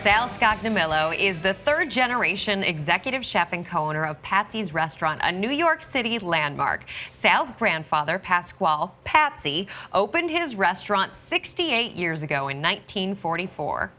Sal Scognamillo is the third-generation executive chef and co-owner of Patsy's restaurant, a New York City landmark. Sal's grandfather, Pasquale Patsy, opened his restaurant 68 years ago in 1944.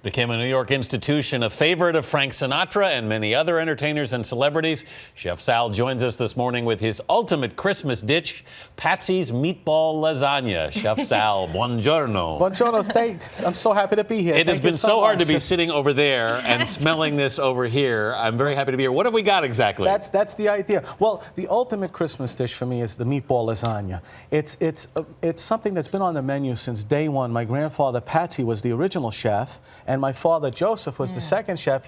Became a New York institution, a favorite of Frank Sinatra and many other entertainers and celebrities. Chef Sal joins us this morning with his ultimate Christmas dish, Patsy's Meatball Lasagna. Chef Sal, buongiorno. Buongiorno. I'm so happy to be here. It has been so hard to be sitting over there and smelling this over here. I'm very happy to be here. What have we got exactly? That's the idea. Well, the ultimate Christmas dish for me is the Meatball Lasagna. It's something that's been on the menu since day one. My grandfather, Patsy, was the original chef, and my father, Joseph, was the second chef.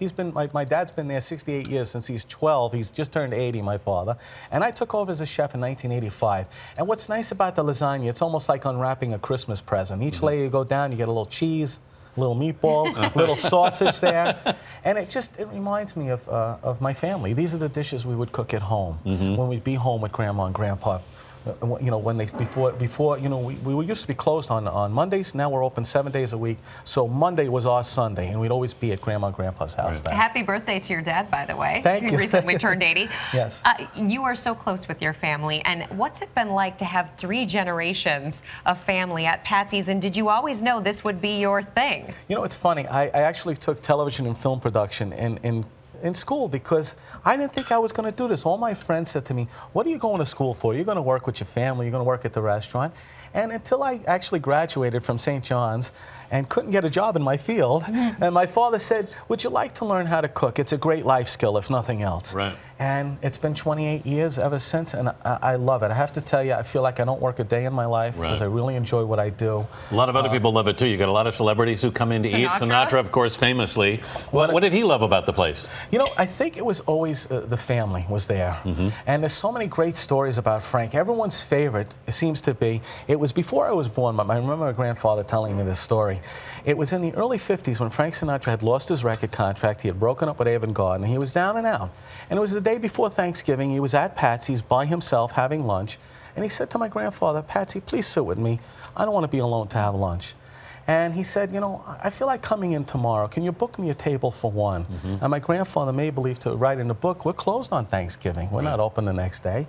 My dad's been there 68 years since he's 12. He's just turned 80, my father. And I took over as a chef in 1985. And what's nice about the lasagna, it's almost like unwrapping a Christmas present. Each layer you go down, you get a little cheese, a little meatball, a little sausage there. And it reminds me of my family. These are the dishes we would cook at home when we'd be home with Grandma and Grandpa. You know, when we used to be closed on Mondays. Now we're open 7 days a week. So Monday was our Sunday, and we'd always be at Grandma and Grandpa's house then. Happy birthday to your dad, by the way. Thank you. Recently turned 80. Yes. You are so close with your family, and what's it been like to have 3 generations of family at Patsy's, and did you always know this would be your thing? You know, it's funny. I actually took television and film production in school because I didn't think I was going to do this. All my friends said to me, what are you going to school for? You're going to work with your family. You're going to work at the restaurant. And until I actually graduated from St. John's and couldn't get a job in my field, and my father said, would you like to learn how to cook? It's a great life skill, if nothing else. Right. And it's been 28 years ever since, and I love it. I have to tell you, I feel like I don't work a day in my life because I really enjoy what I do. A lot of other people love it, too. You got a lot of celebrities who come in to eat. Sinatra, of course, famously. What did he love about the place? You know, I think it was always the family was there. And there's so many great stories about Frank. Everyone's favorite, it seems to be, it was before I was born, but I remember my grandfather telling me this story. It was in the early 50s when Frank Sinatra had lost his record contract. He had broken up with Avantgarde, and he was down and out. And it was the day before Thanksgiving. He was at Patsy's by himself having lunch. And he said to my grandfather, Patsy, please sit with me. I don't want to be alone to have lunch. And he said, you know, I feel like coming in tomorrow. Can you book me a table for one? And my grandfather made believe to write in the book, we're closed on Thanksgiving. We're not open the next day.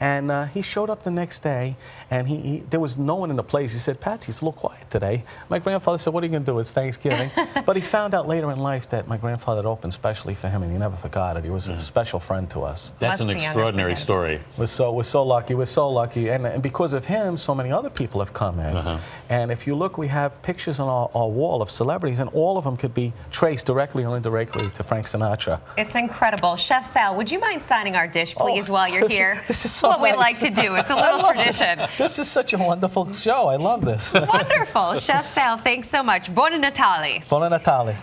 And he showed up the next day, and there was no one in the place. He said, Patsy, it's a little quiet today. My grandfather said, what are you going to do? It's Thanksgiving. But he found out later in life that my grandfather had opened specially for him, and he never forgot it. He was a special friend to us. That's an extraordinary story. We're so lucky. We're so lucky. And because of him, so many other people have come in. And if you look, we have pictures on our wall of celebrities, and all of them could be traced directly or indirectly to Frank Sinatra. It's incredible. Chef Sal, would you mind signing our dish, please, while you're here? This is so what we like to do. It's a little tradition. This is such a wonderful show. I love this. Wonderful. Chef Sal, thanks so much. Buon Natale. Buon Natale.